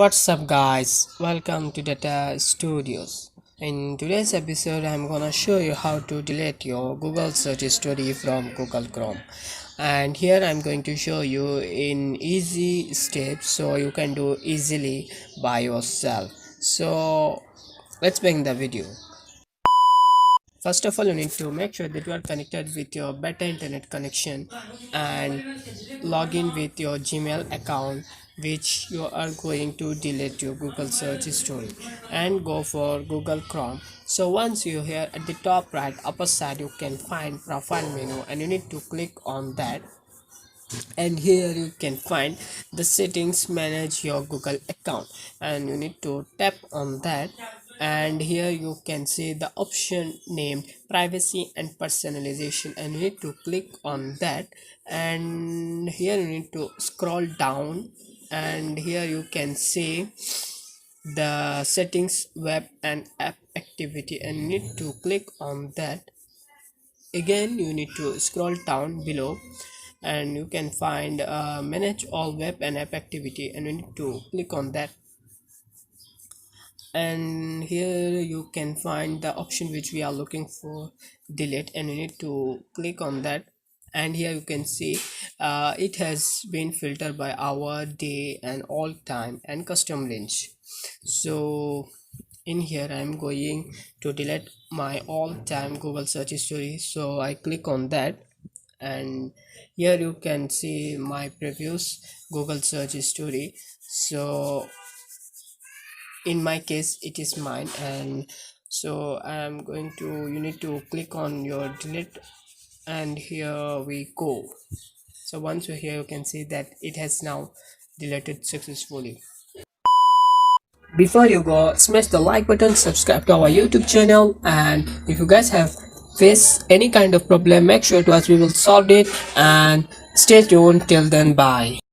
What's up, guys? Welcome to Deta Studios. In today's episode, I'm gonna show you how to delete your Google search history from Google Chrome. And here I'm going to show you in easy steps so you can do easily by yourself. So let's begin the video. First of all, you need to make sure that you are connected with your better internet connection and log in with your Gmail account, which you are going to delete your Google search history, and go for Google Chrome. So once you here at the top right upper side, you can find profile menu, and you need to click on that, and here you can find the settings manage your Google account, and you need to tap on that, and here you can see the option named privacy and personalization, and you need to click on that, and here you need to scroll down, and here you can see the settings web and app activity, and you need to click on that. Again, you need to scroll down below, and you can find manage all web and app activity, and you need to click on that, and here you can find the option which we are looking for, delete, and you need to click on that, and here you can see it has been filtered by hour, day, and all time and custom range. So in here I'm going to delete my all-time Google search history, so I click on that, and here you can see my previous Google search history. So in my case it is mine, and so I'm going to, you need to click on your delete, and here we go. So once you're here, you can see that it has now deleted successfully. Before you go, smash the like button, subscribe to our YouTube channel, and if you guys have faced any kind of problem, make sure to us, we will solve it, and stay tuned till then. Bye.